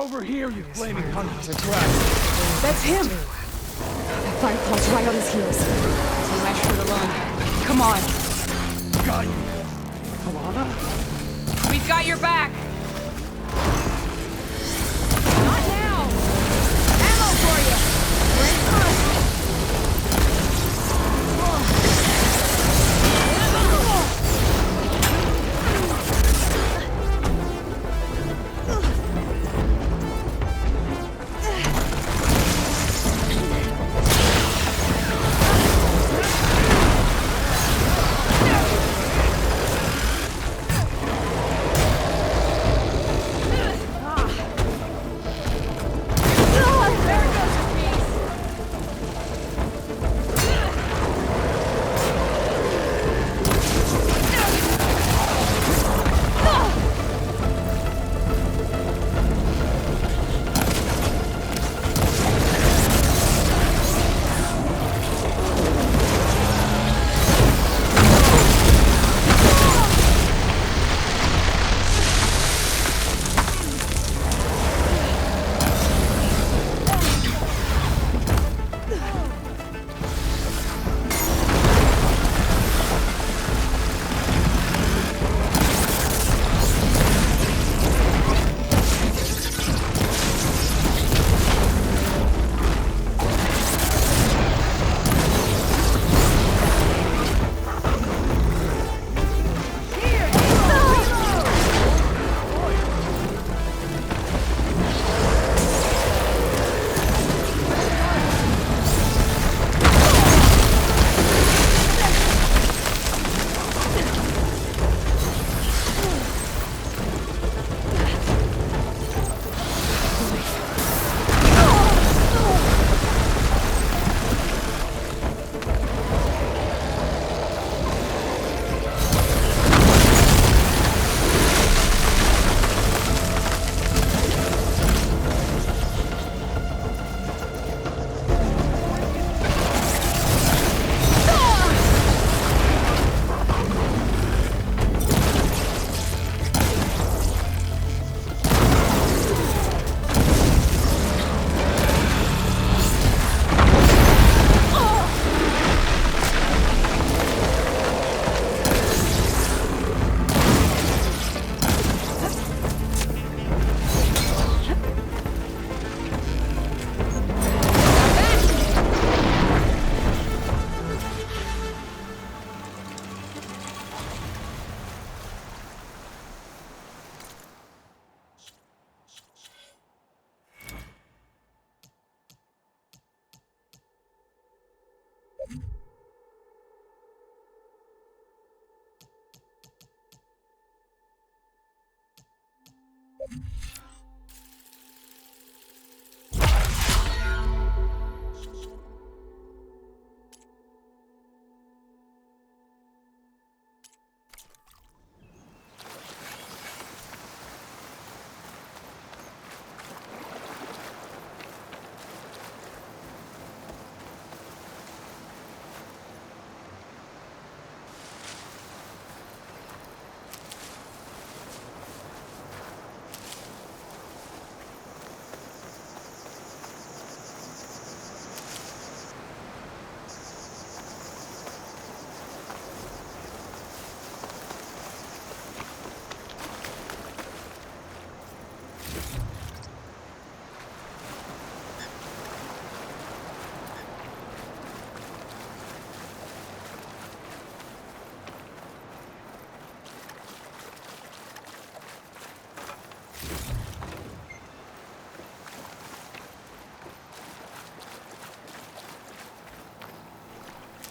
Over here, you flaming cunt! That's him! That Firefly's right on his heels. So I should alone. Come on. Got you! Talana? We've got your back! Not now! Ammo for you! We're in front!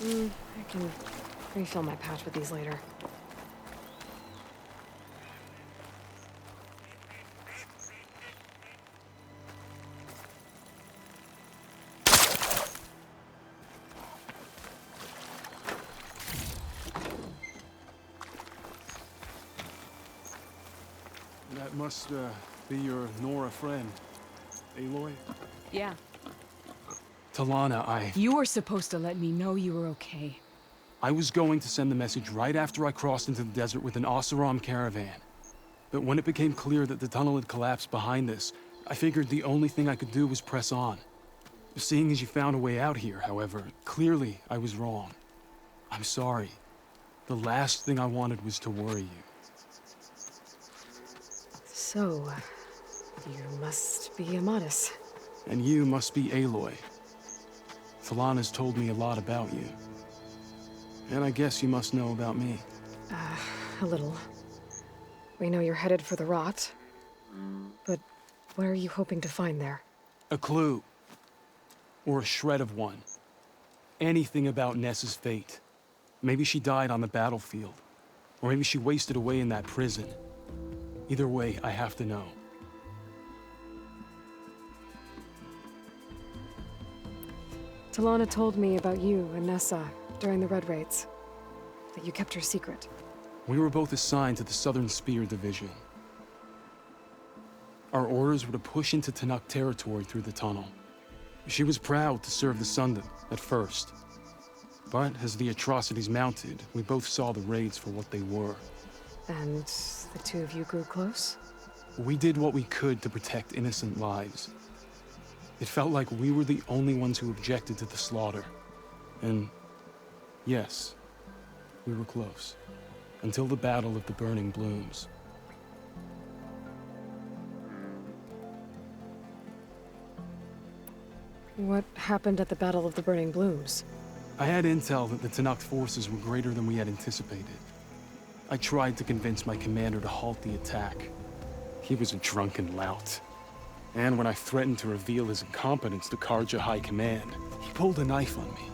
I can refill my pouch with these later. That must, be your Nora friend. Aloy? Yeah. Talana, You were supposed to let me know you were okay. I was going to send the message right after I crossed into the desert with an Oseram caravan. But when it became clear that the tunnel had collapsed behind us, I figured the only thing I could do was press on. Seeing as you found a way out here, however, clearly I was wrong. I'm sorry. The last thing I wanted was to worry you. So, you must be Amadis. And you must be Aloy. Thalana's told me a lot about you. And I guess you must know about me. A little. We know you're headed for the Rot. But what are you hoping to find there? A clue. Or a shred of one. Anything about Nessa's fate. Maybe she died on the battlefield. Or maybe she wasted away in that prison. Either way, I have to know. Talana told me about you and Nessa during the Red Raids. That you kept her secret. We were both assigned to the Southern Spear Division. Our orders were to push into Tenakth territory through the tunnel. She was proud to serve the Sundom at first. But as the atrocities mounted, we both saw the raids for what they were. And the two of you grew close? We did what we could to protect innocent lives. It felt like we were the only ones who objected to the slaughter. And yes, we were close. Until the Battle of the Burning Blooms. What happened at the Battle of the Burning Blooms? I had intel that the Tenakth forces were greater than we had anticipated. I tried to convince my commander to halt the attack. He was a drunken lout. And when I threatened to reveal his incompetence to Karja High Command, he pulled a knife on me.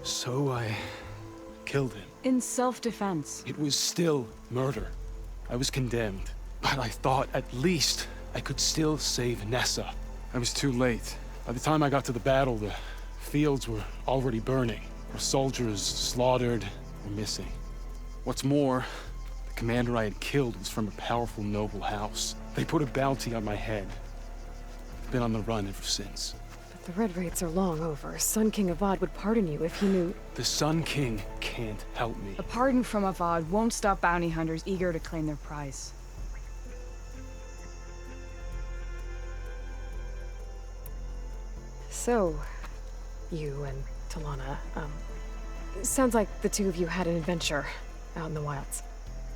So I killed him. In self-defense. It was still murder. I was condemned. But I thought at least I could still save Nessa. I was too late. By the time I got to the battle, the fields were already burning. Our soldiers slaughtered or missing. What's more, the commander I had killed was from a powerful noble house. They put a bounty on my head. I've been on the run ever since. But the Red Raids are long over. Sun King Avad would pardon you if he knew... The Sun King can't help me. A pardon from Avad won't stop bounty hunters eager to claim their prize. So, you and Talana, sounds like the two of you had an adventure out in the wilds.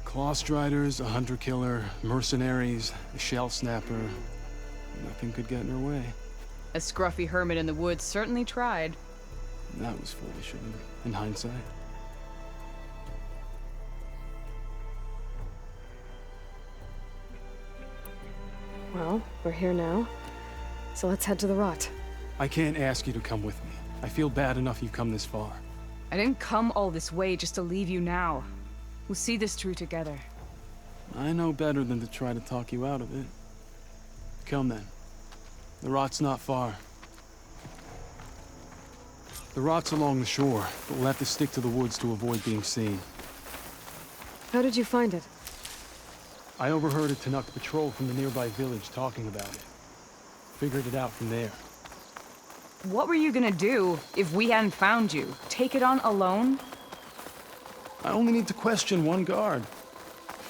Clawstriders, a hunter-killer, mercenaries, a shell snapper. Nothing could get in her way. A scruffy hermit in the woods certainly tried. That was foolish of him, in hindsight. Well, we're here now, so let's head to the Rot. I can't ask you to come with me. I feel bad enough you've come this far. I didn't come all this way just to leave you now. We'll see this through together. I know better than to try to talk you out of it. Come then. The Rot's not far. The Rot's along the shore, but we'll have to stick to the woods to avoid being seen. How did you find it? I overheard a Tenakth patrol from the nearby village talking about it. Figured it out from there. What were you gonna do if we hadn't found you? Take it on alone? I only need to question one guard.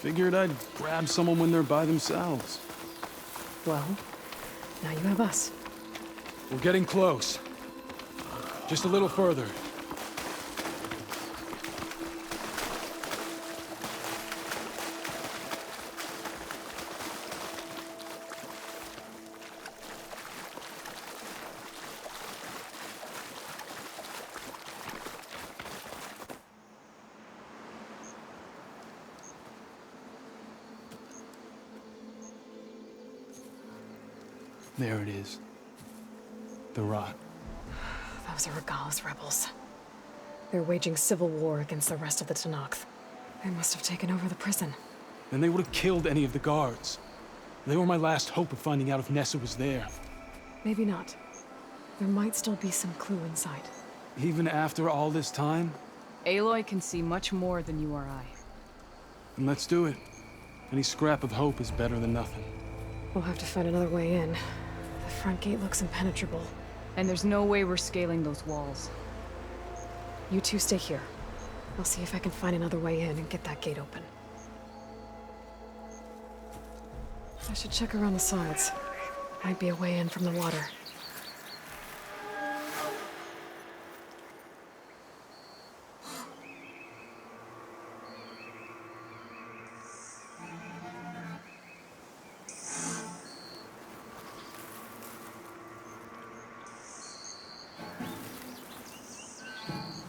Figured I'd grab someone when they're by themselves. Well, now you have us. We're getting close. Just a little further. There it is. The Rot. Those are Regalla's rebels. They're waging civil war against the rest of the Tenakth. They must have taken over the prison. Then they would have killed any of the guards. They were my last hope of finding out if Nessa was there. Maybe not. There might still be some clue inside. Even after all this time? Aloy can see much more than you or I. Then let's do it. Any scrap of hope is better than nothing. We'll have to find another way in. The front gate looks impenetrable. And there's no way we're scaling those walls. You two stay here. I'll see if I can find another way in and get that gate open. I should check around the sides. Might be a way in from the water.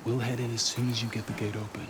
We'll head in as soon as you get the gate open.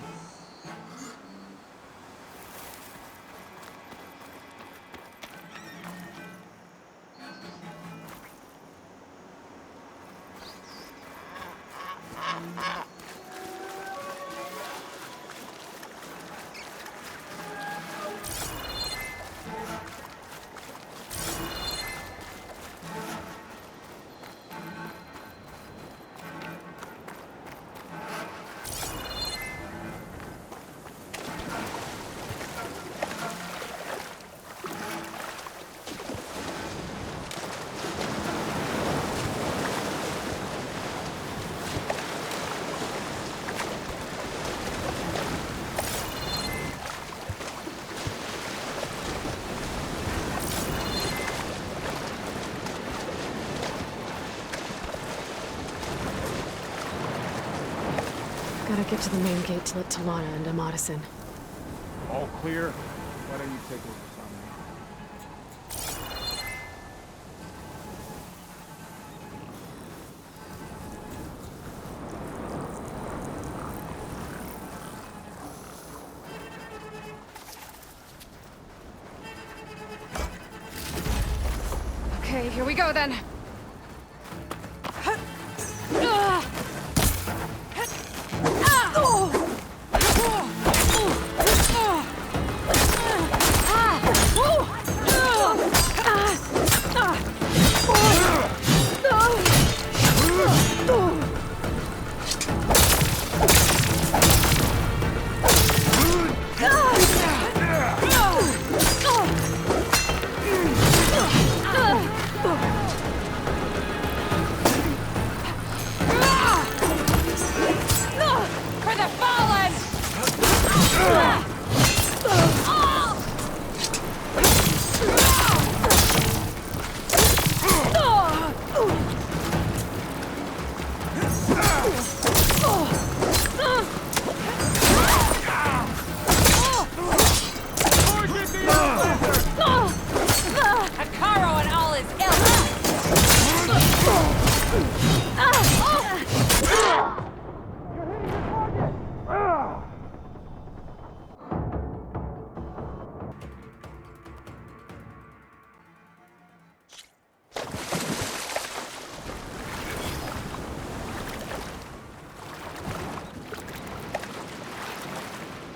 Gotta get to the main gate to let Talana and Amadison. All clear. Why don't you take over, Tommy? Okay, here we go then.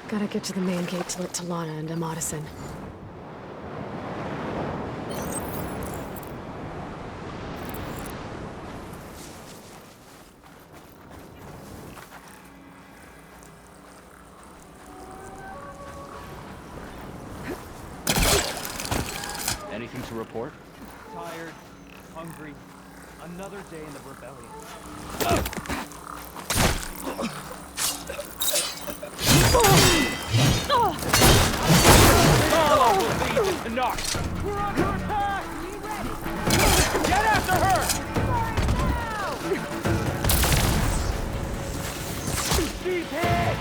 Gotta get to the main gate to let Talana and Amadison. Anything to report? Tired, hungry, another day in the rebellion. Carlo will lead the Canucks! We're under attack! Get after her! She's hit!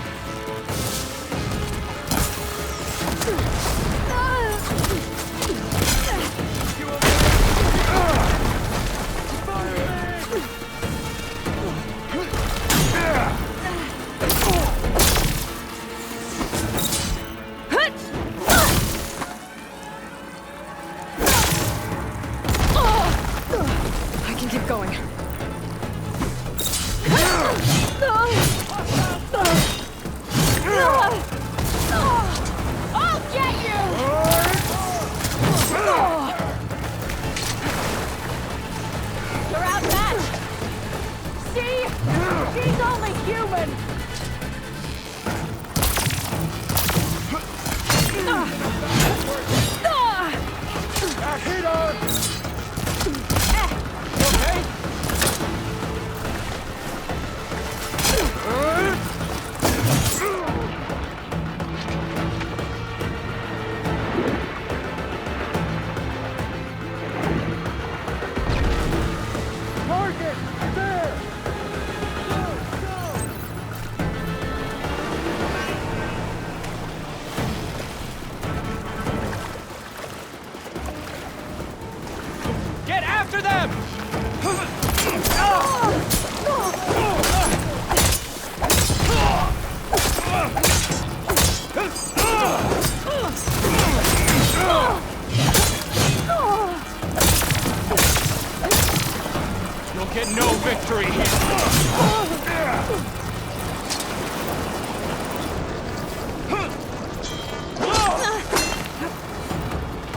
I can keep going.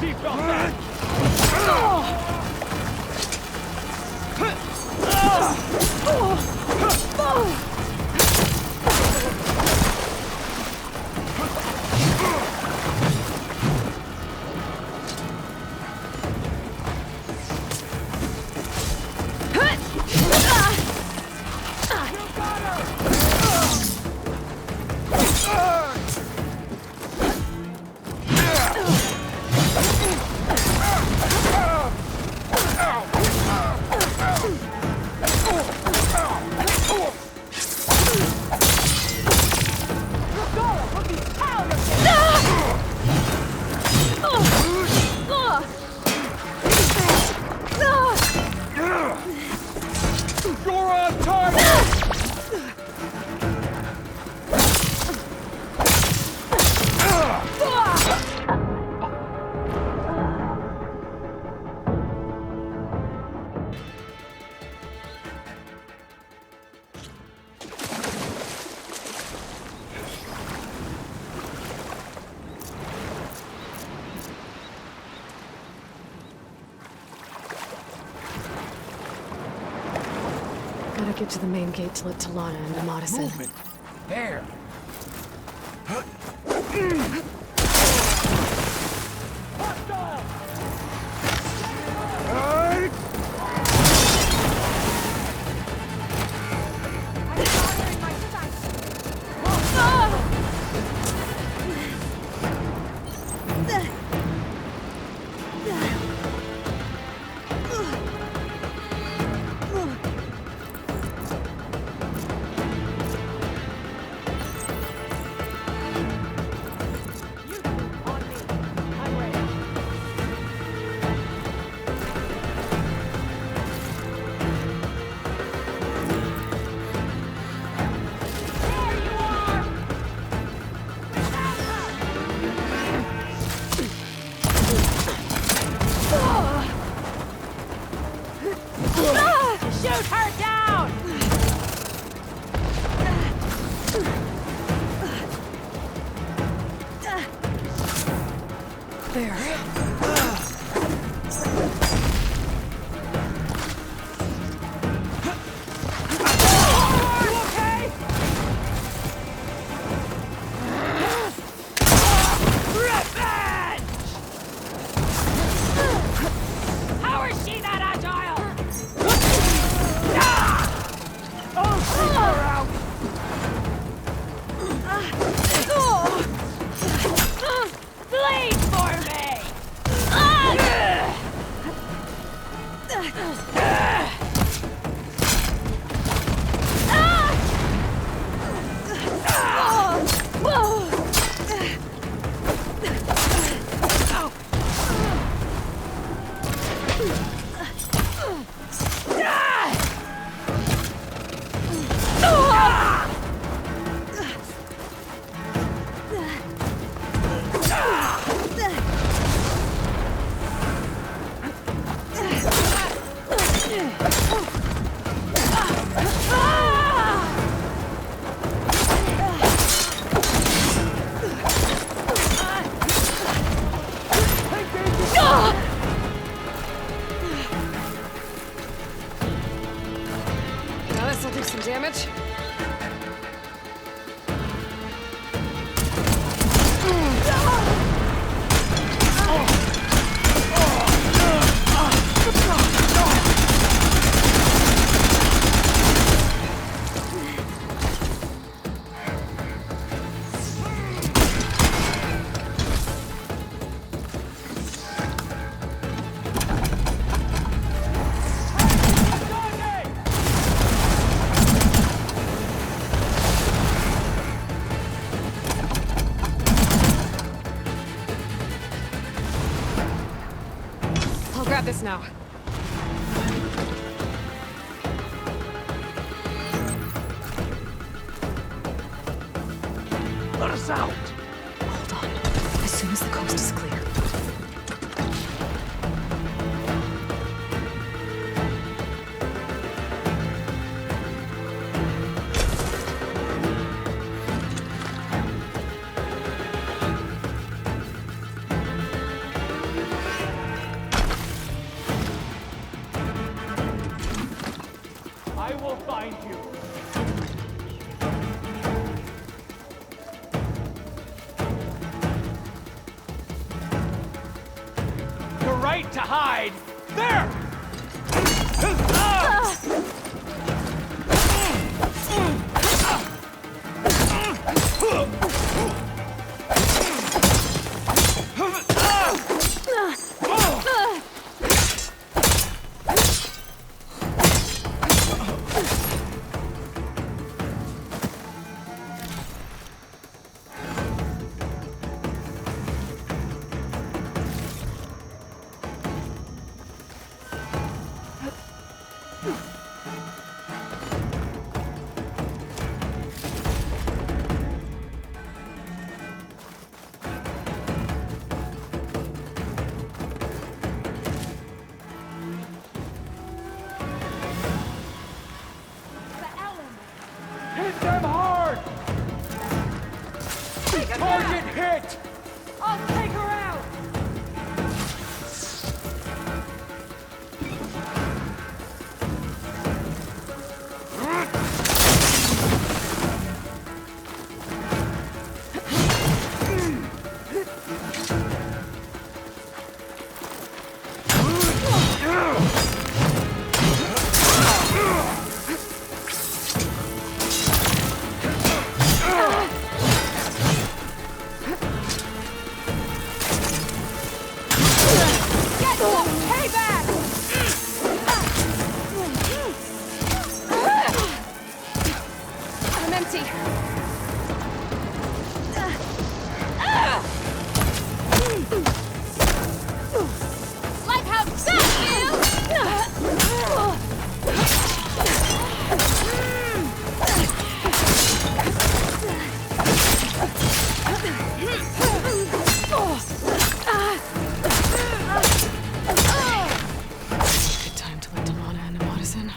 seatbelt back! You're on target! Gotta get to the main gate to let Talana and Amatis in. Movement! There! Shoot her down! There. How is she that agile? Bleed for me! Now this'll do some damage. I'll grab this now. Let us out! Hold on. As soon as the coast is clear. right to hide. There! Hit them hard! Target hit! I'll take her out! Get some payback! I'm empty. Like how that Good time to let Delana and Amadas in.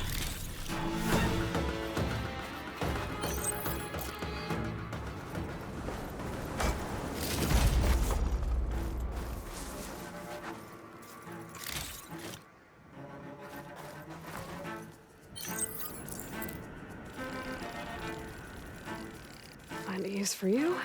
Find a use for you?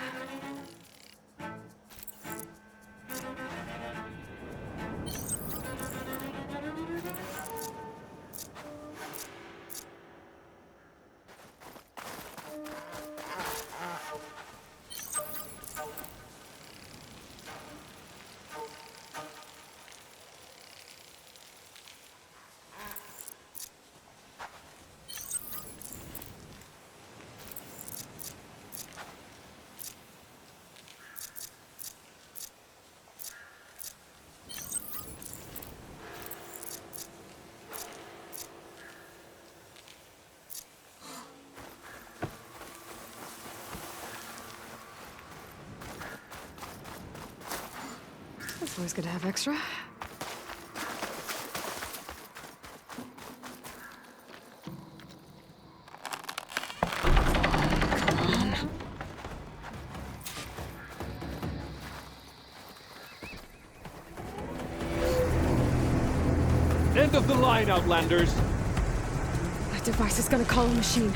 It's always good to have extra. End of the line, Outlanders. That device is gonna call a machine.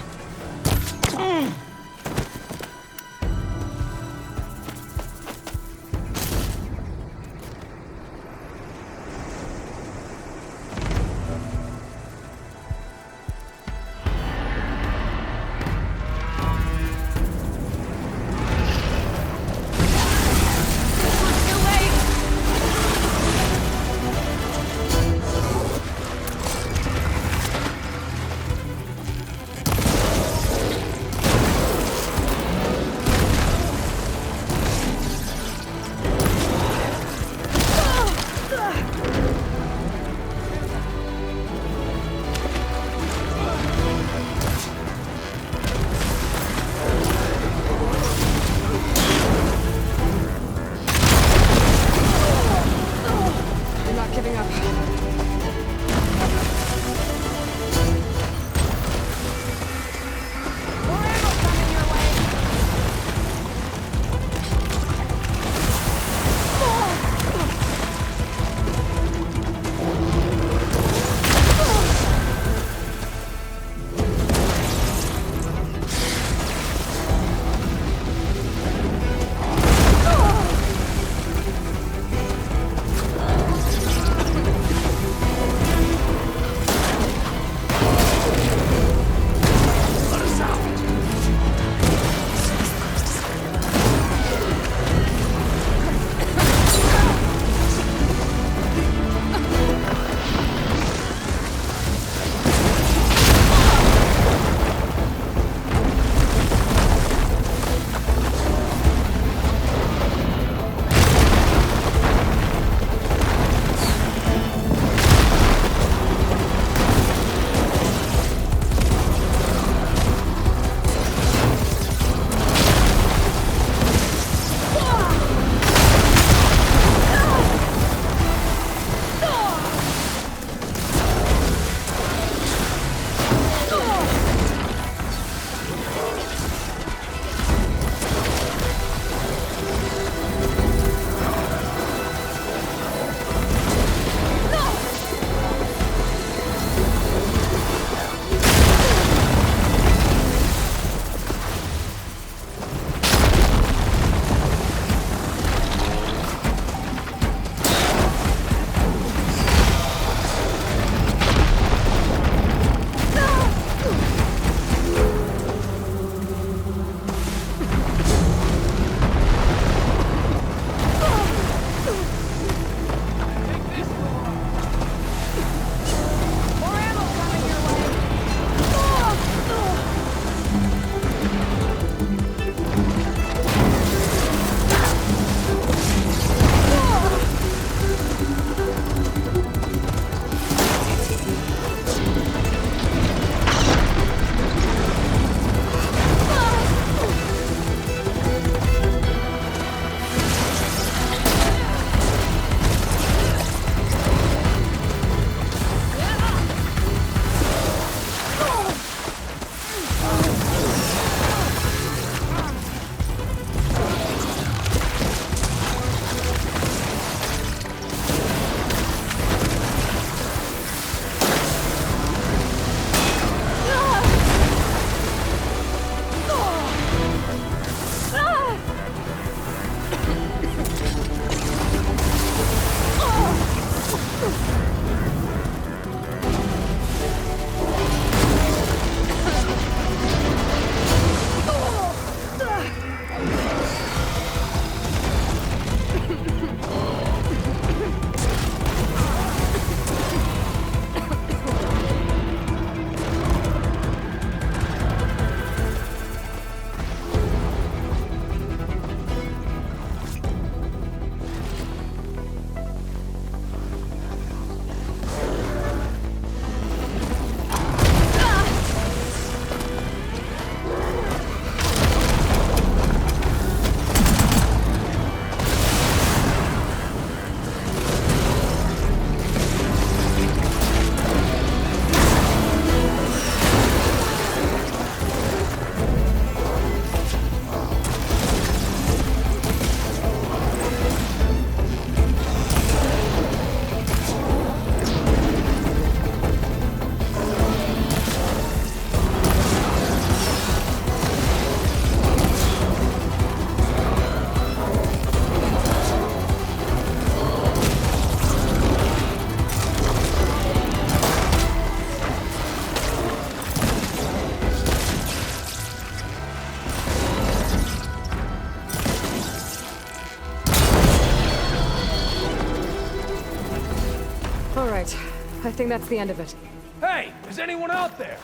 All right. I think that's the end of it. Hey, is anyone out there?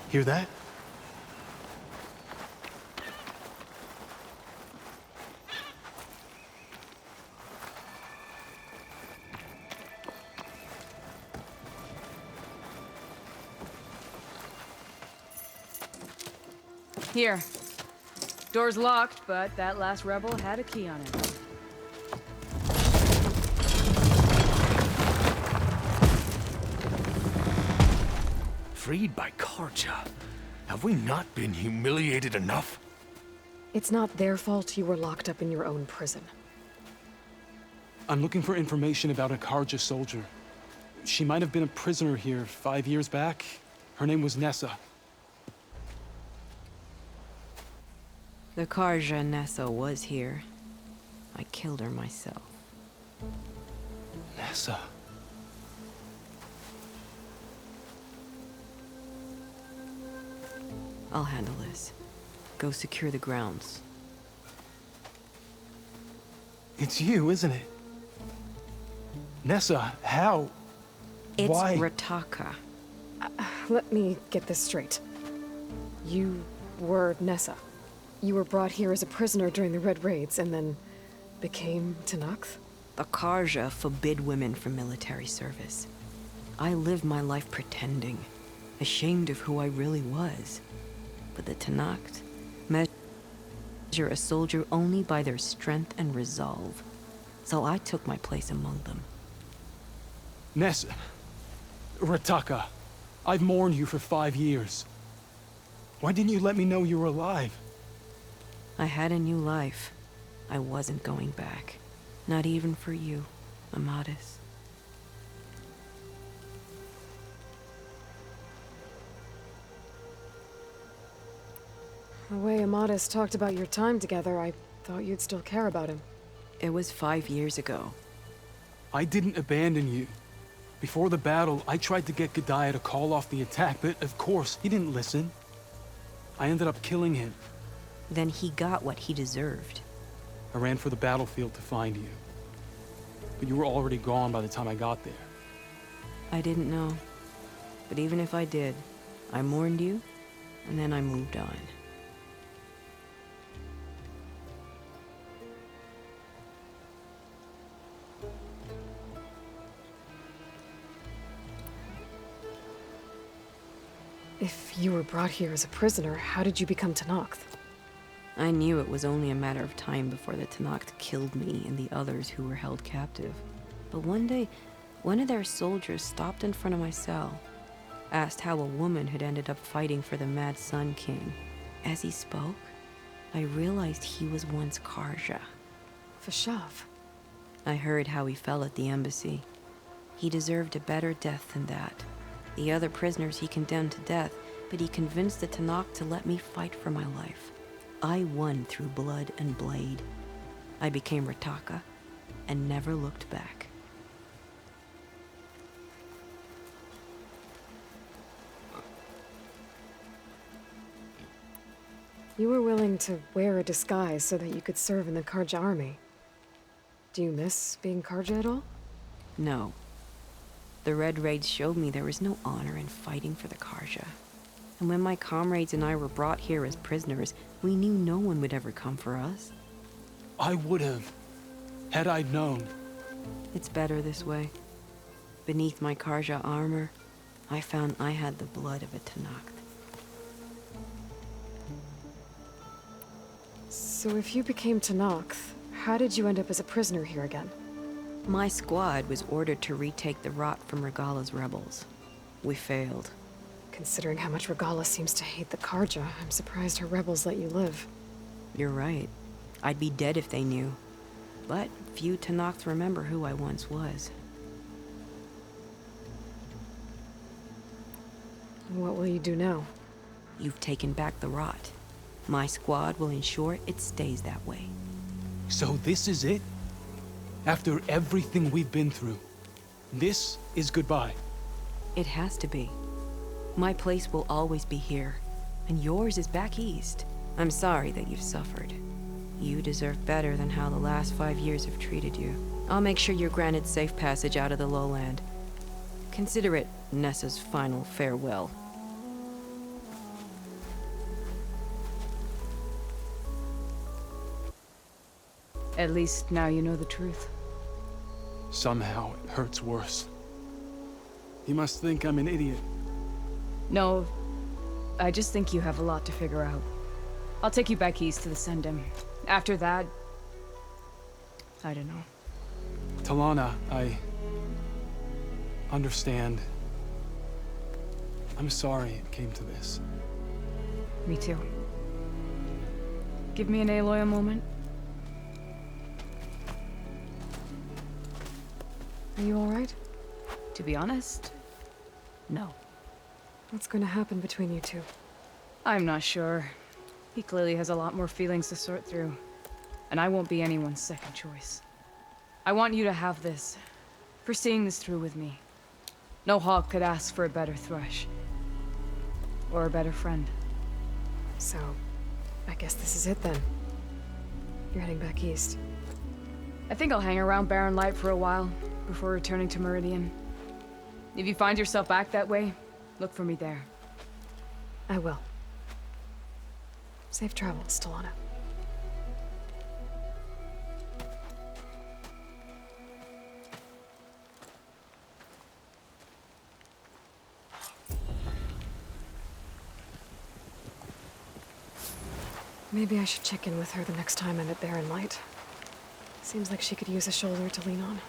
Hear that? Here. Door's locked, but that last rebel had a key on it. Freed by Karja. Have we not been humiliated enough? It's not their fault you were locked up in your own prison. I'm looking for information about a Karja soldier. She might have been a prisoner here 5 years back. Her name was Nessa. The Karja Nessa was here. I killed her myself. Nessa. I'll handle this. Go secure the grounds. It's you, isn't it? Nessa, how? It's Why? Rataka. Let me get this straight. You were Nessa. You were brought here as a prisoner during the Red Raids and then became Tenakth? The Karja forbid women from military service. I lived my life pretending, ashamed of who I really was. But the Tenakth measure a soldier only by their strength and resolve. So I took my place among them. Nessa. Rataka. I've mourned you for 5 years. Why didn't you let me know you were alive? I had a new life. I wasn't going back. Not even for you, Amadis. The way Amadis talked about your time together, I thought you'd still care about him. It was 5 years ago. I didn't abandon you. Before the battle, I tried to get Gudaya to call off the attack, but of course, he didn't listen. I ended up killing him. Then he got what he deserved. I ran for the battlefield to find you. But you were already gone by the time I got there. I didn't know. But even if I did, I mourned you, and then I moved on. If you were brought here as a prisoner, how did you become Tenakth? I knew it was only a matter of time before the Tenakth killed me and the others who were held captive. But one day, one of their soldiers stopped in front of my cell, asked how a woman had ended up fighting for the Mad Sun King. As he spoke, I realized he was once Karja. Vashav. I heard how he fell at the embassy. He deserved a better death than that. The other prisoners he condemned to death, but he convinced the Tenakth to let me fight for my life. I won through blood and blade. I became Rataka and never looked back. You were willing to wear a disguise so that you could serve in the Karja army. Do you miss being Karja at all? No. The Red Raids showed me there was no honor in fighting for the Karja. And when my comrades and I were brought here as prisoners, we knew no one would ever come for us. I would have, had I known. It's better this way. Beneath my Karja armor, I found I had the blood of a Tenakth. So if you became Tenakth, how did you end up as a prisoner here again? My squad was ordered to retake the Rot from Regala's rebels. We failed. Considering how much Regala seems to hate the Karja, I'm surprised her rebels let you live. You're right. I'd be dead if they knew. But few Tenakth remember who I once was. What will you do now? You've taken back the Rot. My squad will ensure it stays that way. So this is it? After everything we've been through, this is goodbye. It has to be. My place will always be here, and yours is back east. I'm sorry that you've suffered. You deserve better than how the last 5 years have treated you. I'll make sure you're granted safe passage out of the lowland. Consider it Nessa's final farewell. At least now you know the truth. Somehow it hurts worse. He must think I'm an idiot. No, I just think you have a lot to figure out. I'll take you back east to the Sendem. After that, I don't know. Talana, I understand. I'm sorry it came to this. Me too. Give me an Aloy a moment. Are you alright? To be honest, no. What's going to happen between you two? I'm not sure. He clearly has a lot more feelings to sort through. And I won't be anyone's second choice. I want you to have this, for seeing this through with me. No hawk could ask for a better thrush. Or a better friend. So, I guess this is it then. You're heading back east. I think I'll hang around Barren Light for a while, before returning to Meridian. If you find yourself back that way, look for me there. I will. Safe travels, Talana. Maybe I should check in with her the next time I'm at Barren Light. Seems like she could use a shoulder to lean on.